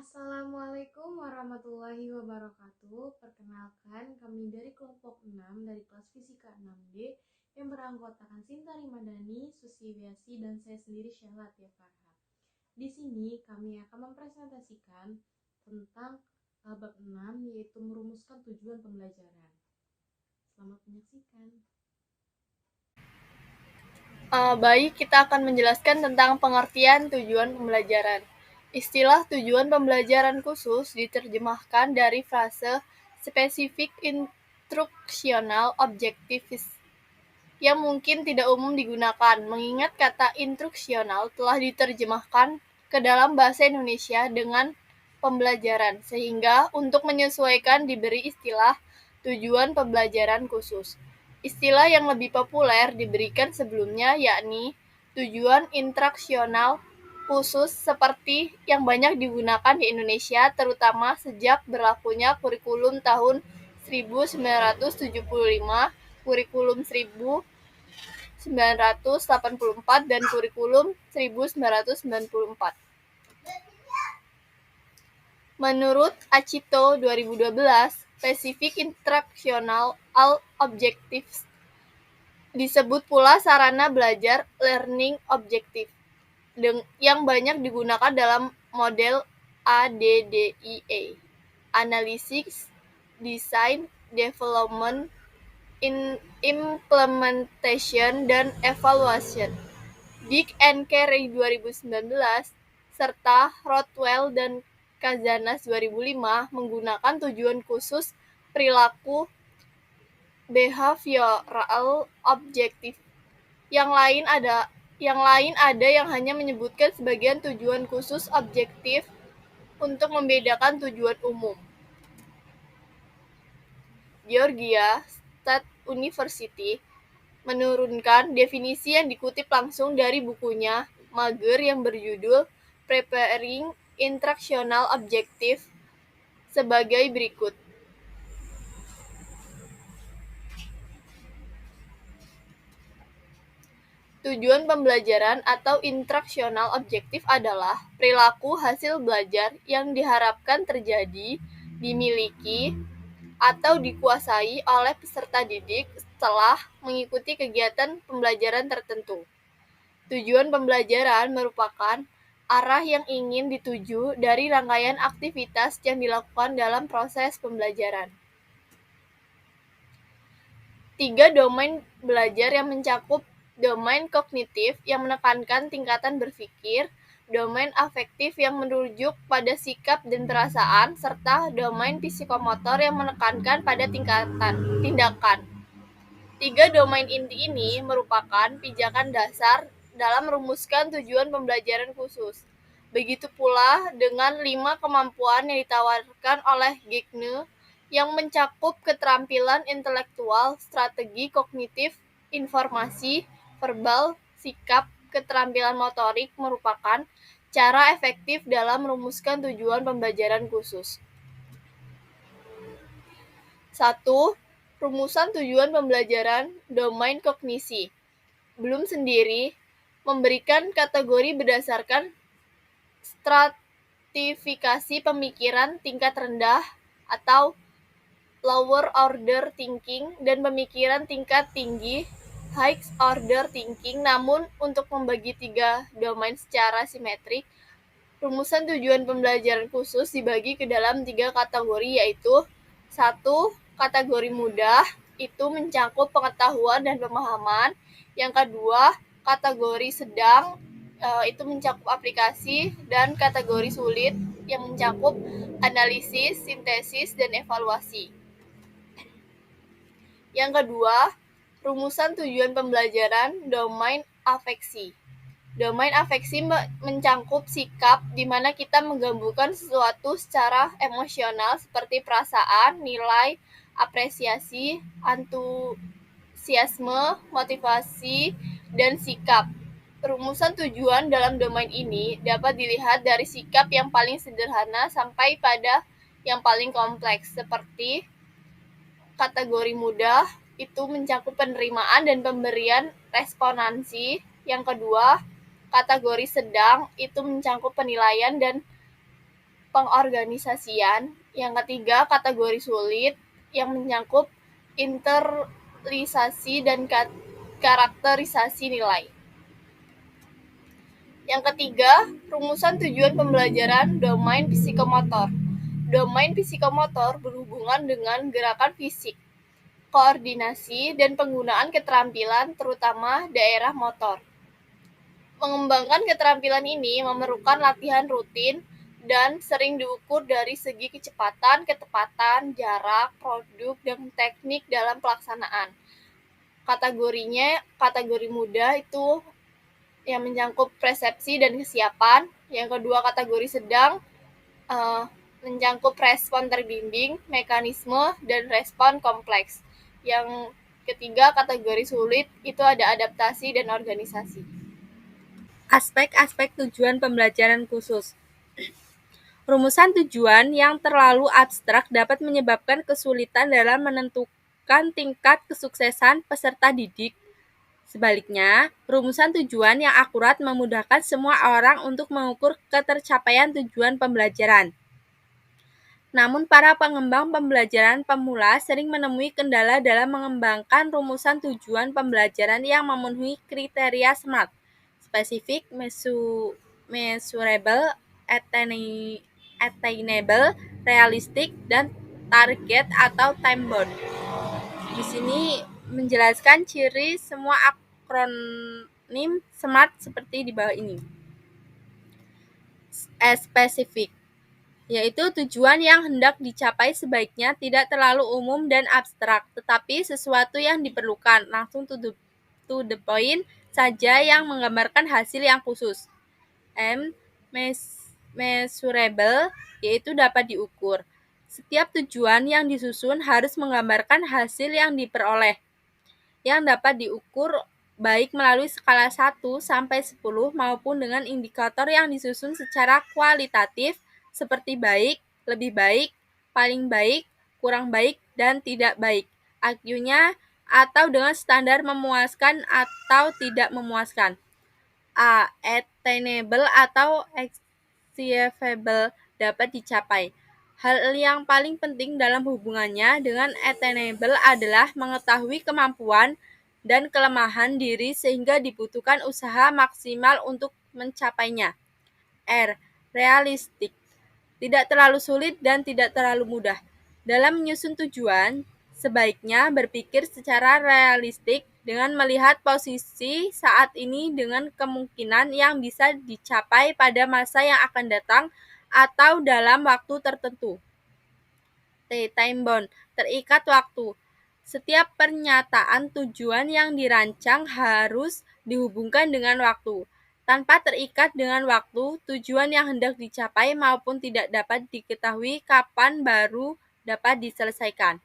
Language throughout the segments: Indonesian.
Assalamualaikum warahmatullahi wabarakatuh. Perkenalkan, kami dari kelompok 6 dari kelas Fisika 6D yang beranggotakan Sinta Rimadani, Susi Wiasi, dan saya sendiri Syahla Tia Farha. Di sini kami akan mempresentasikan tentang bab 6, yaitu merumuskan tujuan pembelajaran. Selamat menyaksikan. Baik, kita akan menjelaskan tentang pengertian tujuan pembelajaran. Istilah tujuan pembelajaran khusus diterjemahkan dari frase spesifik instruksional objektifis yang mungkin tidak umum digunakan, mengingat kata instruksional telah diterjemahkan ke dalam bahasa Indonesia dengan pembelajaran, sehingga untuk menyesuaikan diberi istilah tujuan pembelajaran khusus. Istilah yang lebih populer diberikan sebelumnya, yakni tujuan instruksional khusus seperti yang banyak digunakan di Indonesia, terutama sejak berlakunya kurikulum tahun 1975, kurikulum 1984, dan kurikulum 1994. Menurut Acito 2012, Specific Instructional Objectives disebut pula sarana belajar learning objective yang banyak digunakan dalam model ADDIE, Analysis, Design, Development, Implementation, dan Evaluation. Dick and Carey 2019, serta Rothwell dan Kazanas 2005 menggunakan tujuan khusus perilaku behavioral objektif. Yang lain ada yang hanya menyebutkan sebagian tujuan khusus objektif untuk membedakan tujuan umum. Georgia State University menurunkan definisi yang dikutip langsung dari bukunya Mager yang berjudul Preparing Instructional Objective sebagai berikut. Tujuan pembelajaran atau instructional objective adalah perilaku hasil belajar yang diharapkan terjadi, dimiliki, atau dikuasai oleh peserta didik setelah mengikuti kegiatan pembelajaran tertentu. Tujuan pembelajaran merupakan arah yang ingin dituju dari rangkaian aktivitas yang dilakukan dalam proses pembelajaran. 3 domain belajar yang mencakup domain kognitif yang menekankan tingkatan berpikir, domain afektif yang merujuk pada sikap dan perasaan, serta domain psikomotor yang menekankan pada tindakan. 3 domain inti ini merupakan pijakan dasar dalam merumuskan tujuan pembelajaran khusus. Begitu pula dengan 5 kemampuan yang ditawarkan oleh Gagne yang mencakup keterampilan intelektual, strategi kognitif, informasi, verbal, sikap, keterampilan motorik merupakan cara efektif dalam merumuskan tujuan pembelajaran khusus. 1. Rumusan tujuan pembelajaran domain kognisi. Bloom sendiri memberikan kategori berdasarkan stratifikasi pemikiran tingkat rendah atau lower order thinking dan pemikiran tingkat tinggi high order thinking. Namun untuk membagi 3 domain secara simetrik, rumusan tujuan pembelajaran khusus dibagi ke dalam 3 kategori, yaitu 1. Kategori mudah, itu mencakup pengetahuan dan pemahaman. Yang kedua, kategori sedang, itu mencakup aplikasi. Dan kategori sulit yang mencakup analisis, sintesis, dan evaluasi. Yang kedua, rumusan tujuan pembelajaran domain afeksi. Domain afeksi mencakup sikap di mana kita menggabungkan sesuatu secara emosional seperti perasaan, nilai, apresiasi, antusiasme, motivasi, dan sikap. Rumusan tujuan dalam domain ini dapat dilihat dari sikap yang paling sederhana sampai pada yang paling kompleks, seperti kategori mudah itu mencakup penerimaan dan pemberian responansi. Yang kedua, kategori sedang itu mencakup penilaian dan pengorganisasian. Yang ketiga, kategori sulit yang menyangkut internalisasi dan karakterisasi nilai. Yang ketiga, rumusan tujuan pembelajaran domain psikomotor. Domain psikomotor berhubungan dengan gerakan fisik, koordinasi, dan penggunaan keterampilan terutama daerah motor. Mengembangkan keterampilan ini memerlukan latihan rutin dan sering diukur dari segi kecepatan, ketepatan, jarak, produk, dan teknik dalam pelaksanaan. Kategorinya, kategori mudah itu yang menyangkut persepsi dan kesiapan. Yang kedua, kategori sedang menyangkut respon terbimbing, mekanisme, dan respon kompleks. Yang ketiga, kategori sulit itu ada adaptasi dan organisasi. Aspek-aspek tujuan pembelajaran khusus. Rumusan tujuan yang terlalu abstrak dapat menyebabkan kesulitan dalam menentukan tingkat kesuksesan peserta didik. Sebaliknya, rumusan tujuan yang akurat memudahkan semua orang untuk mengukur ketercapaian tujuan pembelajaran. Namun, para pengembang pembelajaran pemula sering menemui kendala dalam mengembangkan rumusan tujuan pembelajaran yang memenuhi kriteria SMART: spesifik, measurable, attainable, realistic, dan target atau time bound. Di sini menjelaskan ciri semua akronim SMART seperti di bawah ini. Spesifik, yaitu tujuan yang hendak dicapai sebaiknya tidak terlalu umum dan abstrak, tetapi sesuatu yang diperlukan, langsung to the point saja yang menggambarkan hasil yang khusus. Measurable, yaitu dapat diukur. Setiap tujuan yang disusun harus menggambarkan hasil yang diperoleh, yang dapat diukur baik melalui skala 1 sampai 10 maupun dengan indikator yang disusun secara kualitatif seperti baik, lebih baik, paling baik, kurang baik, dan tidak baik. IQ-nya atau dengan standar memuaskan atau tidak memuaskan. A. Attainable atau achievable, dapat dicapai. Hal yang paling penting dalam hubungannya dengan attainable adalah mengetahui kemampuan dan kelemahan diri sehingga dibutuhkan usaha maksimal untuk mencapainya. R. Realistic, tidak terlalu sulit dan tidak terlalu mudah. Dalam menyusun tujuan, sebaiknya berpikir secara realistik dengan melihat posisi saat ini dengan kemungkinan yang bisa dicapai pada masa yang akan datang atau dalam waktu tertentu. T. Time bound, terikat waktu. Setiap pernyataan tujuan yang dirancang harus dihubungkan dengan waktu. Tanpa terikat dengan waktu, tujuan yang hendak dicapai maupun tidak dapat diketahui kapan baru dapat diselesaikan.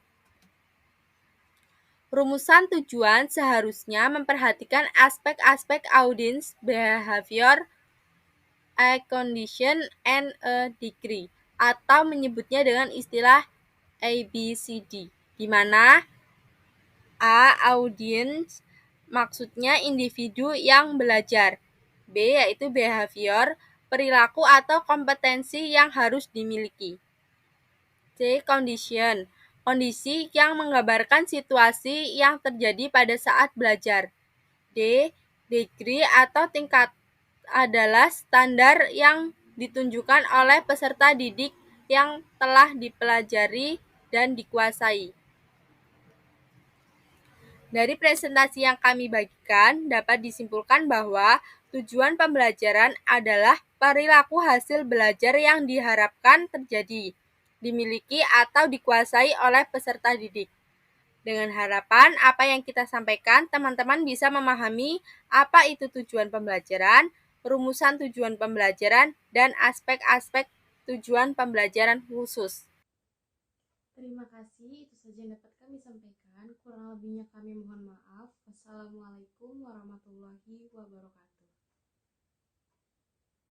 Rumusan tujuan seharusnya memperhatikan aspek-aspek audience, behavior, a condition, and a degree, atau menyebutnya dengan istilah ABCD, di mana A. Audience, maksudnya individu yang belajar. B. Yaitu behavior, perilaku atau kompetensi yang harus dimiliki. C. Condition, kondisi yang menggambarkan situasi yang terjadi pada saat belajar. D. Degree atau tingkat adalah standar yang ditunjukkan oleh peserta didik yang telah dipelajari dan dikuasai. Dari presentasi yang kami bagikan, dapat disimpulkan bahwa tujuan pembelajaran adalah perilaku hasil belajar yang diharapkan terjadi, dimiliki atau dikuasai oleh peserta didik. Dengan harapan apa yang kita sampaikan, teman-teman bisa memahami apa itu tujuan pembelajaran, rumusan tujuan pembelajaran, dan aspek-aspek tujuan pembelajaran khusus. Terima kasih, itu saja yang dapat kami sampaikan. Kurang lebihnya kami mohon maaf. Wassalamualaikum warahmatullahi wabarakatuh.